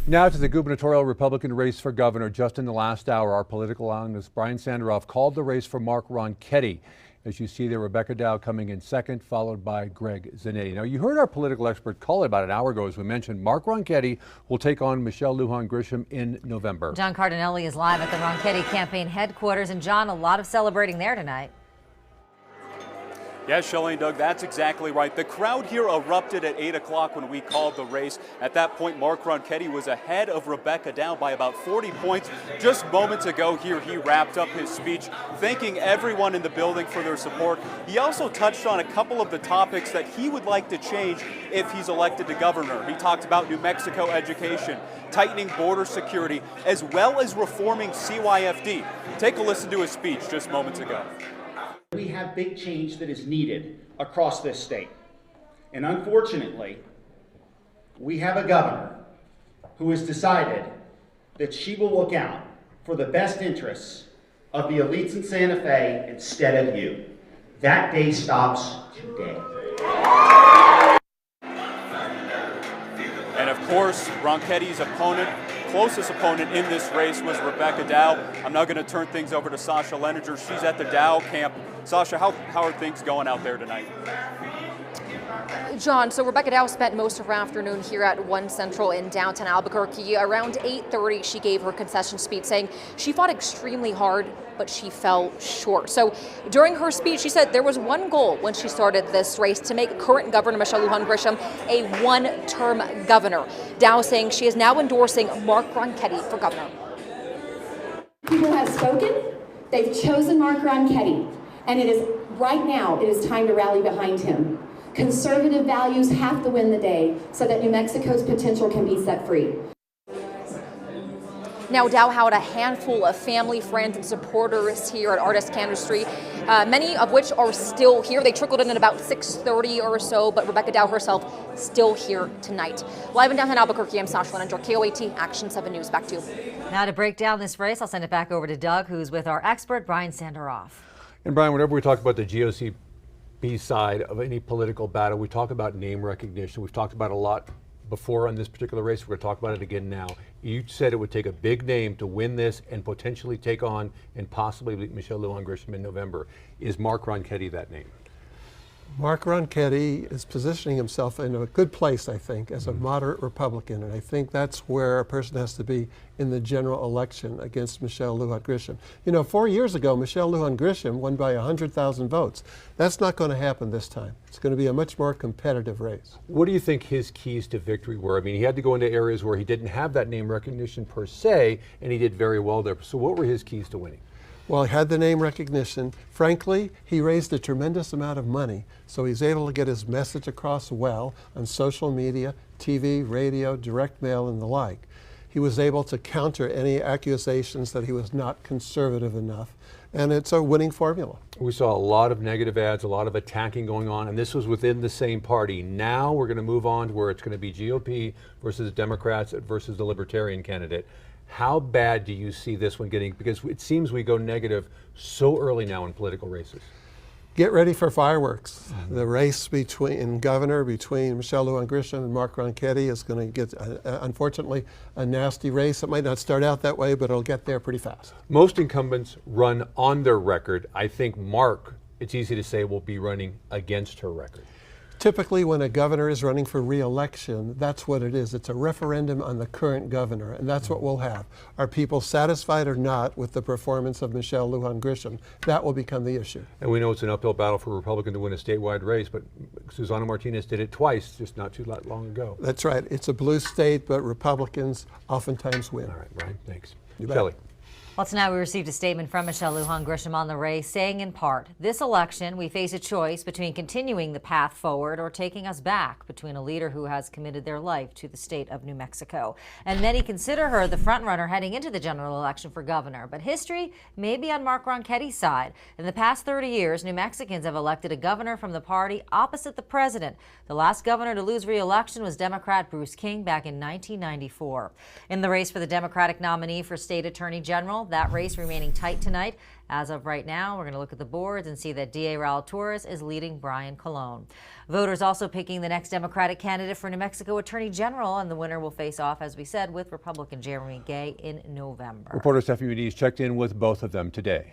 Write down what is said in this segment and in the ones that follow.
Now to the gubernatorial Republican race for governor. Just in the last hour, our political analyst Brian Sanderoff called the race for Mark Ronchetti. As you see there, Rebecca Dow coming in second, followed by Greg Zanetti. Now, you heard our political expert call it about an hour ago. As we mentioned, Mark Ronchetti will take on Michelle Lujan Grisham in November. John Cardinelli is live at the Ronchetti campaign headquarters. And John, a lot of celebrating there tonight. Yes, Shelley and Doug, that's exactly right. The crowd here erupted at 8 o'clock when we called the race. At that point, Mark Ronchetti was ahead of Rebecca Dow by about 40 points. Just moments ago here, he wrapped up his speech, thanking everyone in the building for their support. He also touched on a couple of the topics that he would like to change if he's elected to governor. He talked about New Mexico education, tightening border security, as well as reforming CYFD. Take a listen to his speech just moments ago. We have big change that is needed across this state. And unfortunately, we have a governor who has decided that she will look out for the best interests of the elites in Santa Fe instead of you. That day stops today. And of course, Ronchetti's closest opponent in this race was Rebecca Dow. I'm now going to turn things over to Sasha Leninger. She's at the Dow camp. Sasha, how are things going out there tonight? John, so Rebecca Dow spent most of her afternoon here at One Central in downtown Albuquerque. Around 8:30, she gave her concession speech saying she fought extremely hard, but she fell short. So during her speech, she said there was one goal when she started this race: to make current Governor Michelle Lujan Grisham a one-term governor. Dow saying she is now endorsing Mark Ronchetti for governor. People have spoken. They've chosen Mark Ronchetti. And it is right now, it is time to rally behind him. Conservative values have to win the day so that New Mexico's potential can be set free. Now, Dow had a handful of family, friends, and supporters here at Artist Canistry, many of which are still here. They trickled in at about 6:30 or so, but Rebecca Dow herself still here tonight. Live in downtown Albuquerque, I'm Sasha Leninger, KOAT Action 7 News. Back to you. Now to break down this race, I'll send it back over to Doug, who's with our expert, Brian Sanderoff. And Brian, whenever we talk about the GOCB side of any political battle, we talk about name recognition. We've talked about it a lot before on this particular race. We're going to talk about it again now. You said it would take a big name to win this and potentially take on and possibly beat Michelle Lujan Grisham in November. Is Mark Ronchetti that name? Mark Ronchetti is positioning himself in a good place, I think, as a moderate Republican, and I think that's where a person has to be in the general election against Michelle Lujan Grisham. You know, 4 years ago, Michelle Lujan Grisham won by 100,000 votes. That's not going to happen this time. It's going to be a much more competitive race. What do you think his keys to victory were? I mean, he had to go into areas where he didn't have that name recognition per se, and he did very well there. So what were his keys to winning? Well, he had the name recognition. Frankly, he raised a tremendous amount of money, so he's able to get his message across well on social media, TV, radio, direct mail, and the like. He was able to counter any accusations that he was not conservative enough, and it's a winning formula. We saw a lot of negative ads, a lot of attacking going on, and this was within the same party. Now we're going to move on to where it's going to be GOP versus Democrats versus the Libertarian candidate. How bad do you see this one getting? Because it seems we go negative so early now in political races. Get ready for fireworks. The race between Michelle Lujan Grisham and Mark Ronchetti is going to get, unfortunately, a nasty race. It might not start out that way, but it'll get there pretty fast. Most incumbents run on their record. I think Mark, it's easy to say, will be running against her record. Typically, when a governor is running for re-election, that's what it is. It's a referendum on the current governor, and that's what we'll have. Are people satisfied or not with the performance of Michelle Lujan Grisham? That will become the issue. And we know it's an uphill battle for a Republican to win a statewide race, but Susana Martinez did it twice, just not too long ago. That's right. It's a blue state, but Republicans oftentimes win. All right, Brian, thanks. You bet. Shelley. Well, tonight we received a statement from Michelle Lujan Grisham on the race, saying in part, "This election, we face a choice between continuing the path forward or taking us back, between a leader who has committed their life to the state of New Mexico." And many consider her the frontrunner heading into the general election for governor. But history may be on Mark Ronchetti's side. In the past 30 years, New Mexicans have elected a governor from the party opposite the president. The last governor to lose re-election was Democrat Bruce King back in 1994. In the race for the Democratic nominee for state attorney general, General. That race remaining tight tonight. As of right now, we're going to look at the boards and see that DA Raul Torres is leading Brian Colon. Voters also picking the next Democratic candidate for New Mexico Attorney General, and the winner will face off, as we said, with Republican Jeremy Gay in November. Reporter Stephanie Muniz checked in with both of them today.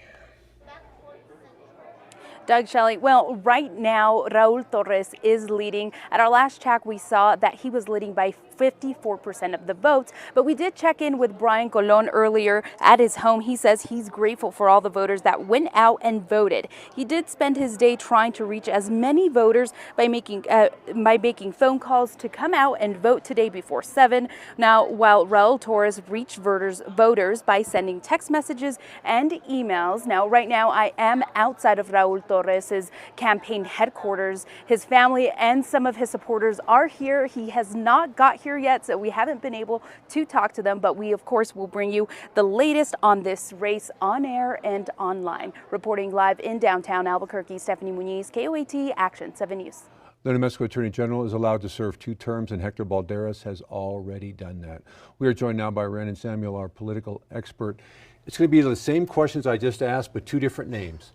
Doug, Shelley, well, right now, Raul Torres is leading. At our last check, we saw that he was leading by 54% of the votes, but we did check in with Brian Colon earlier at his home. He says he's grateful for all the voters that went out and voted. He did spend his day trying to reach as many voters by making phone calls to come out and vote today before 7. Now, while Raul Torres reached voters by sending text messages and emails. Now, right now, I am outside of Raul Torres' campaign headquarters. His family and some of his supporters are here. He has not got here yet, so we haven't been able to talk to them, but we of course will bring you the latest on this race on air and online. Reporting live in downtown Albuquerque, Stephanie Muniz, KOAT Action 7 News. The New Mexico Attorney General is allowed to serve 2 terms, and Hector Balderas has already done that. We are joined now by Rhiannon Samuel, our political expert. It's going to be the same questions I just asked, but 2 different names.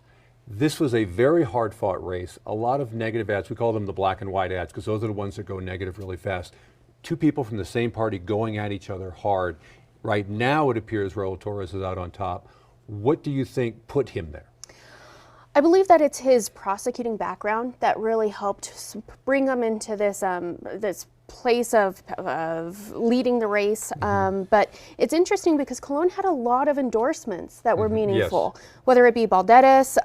This was a very hard-fought race. A lot of negative ads. We call them the black and white ads because those are the ones that go negative really fast. 2 people from the same party going at each other hard. Right now, it appears Raul Torres is out on top. What do you think put him there? I believe that it's his prosecuting background that really helped bring him into this this place of leading the race. But it's interesting because Colon had a lot of endorsements that were meaningful, yes. Whether it be Balderas,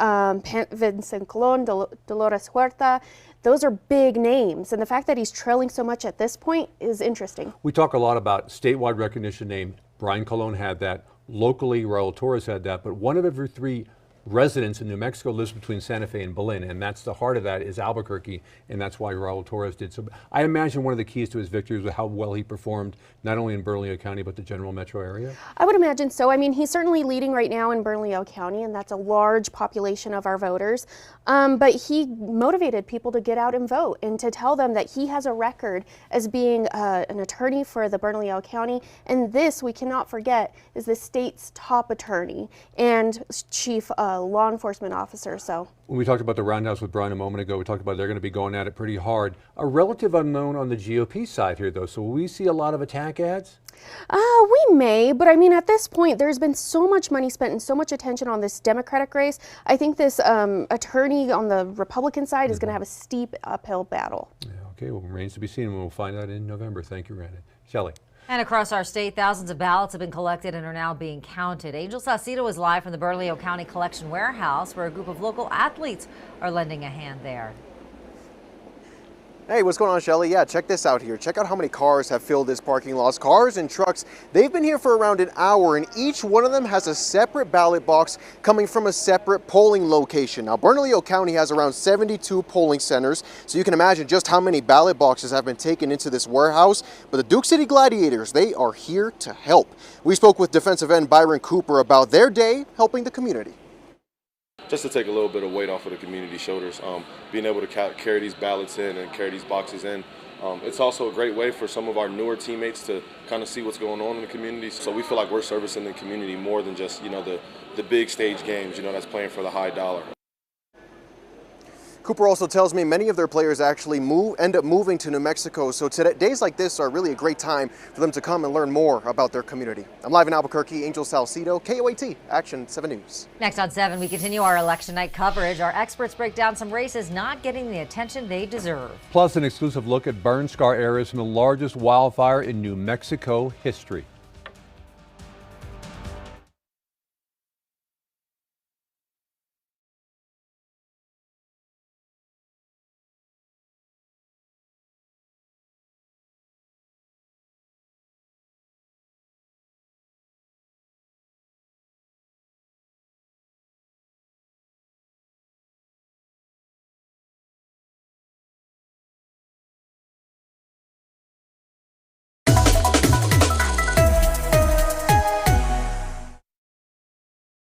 Vincent Colon, Dolores Huerta. Those are big names, and the fact that he's trailing so much at this point is interesting. We talk a lot about statewide recognition name. Brian Colon had that. Locally, Raul Torres had that, but one of every 3 residents in New Mexico lives between Santa Fe and Belen, and that's the heart of that is Albuquerque, and that's why Raul Torres did so. I imagine one of the keys to his victory was how well he performed, not only in Bernalillo County, but the general metro area. I would imagine so. I mean, he's certainly leading right now in Bernalillo County, and that's a large population of our voters. But he motivated people to get out and vote and to tell them that he has a record as being an attorney for the Bernalillo County. And this, we cannot forget, is the state's top attorney and chief law enforcement officer. So when we talked about the roundhouse with Brian a moment ago, we talked about they're going to be going at it pretty hard. A relative unknown on the GOP side here, though. So will we see a lot of attack ads? We may, but I mean, at this point, there's been so much money spent and so much attention on this Democratic race. I think this attorney on the Republican side is going to have a steep uphill battle. Yeah, okay, well, remains to be seen, and we'll find out in November. Thank you, Rhiannon. Shelley. And across our state, thousands of ballots have been collected and are now being counted. Angel Salcido is live from the Bernalillo County Collection Warehouse, where a group of local athletes are lending a hand there. Hey, what's going on, Shelley? Yeah, check this out here. Check out how many cars have filled this parking lot. Cars and trucks, they've been here for around an hour, and each one of them has a separate ballot box coming from a separate polling location. Now, Bernalillo County has around 72 polling centers, so you can imagine just how many ballot boxes have been taken into this warehouse. But the Duke City Gladiators, they are here to help. We spoke with defensive end Byron Cooper about their day helping the community. Just to take a little bit of weight off of the community's shoulders, being able to carry these ballots in and carry these boxes in. It's also a great way for some of our newer teammates to kind of see what's going on in the community. So we feel like we're servicing the community more than just, the big stage games, that's playing for the high dollar. Cooper also tells me many of their players actually end up moving to New Mexico, so days like this are really a great time for them to come and learn more about their community. I'm live in Albuquerque, Angel Salcido, KOAT, Action 7 News. Next on 7, we continue our election night coverage. Our experts break down some races not getting the attention they deserve. Plus, an exclusive look at burn scar areas from the largest wildfire in New Mexico history.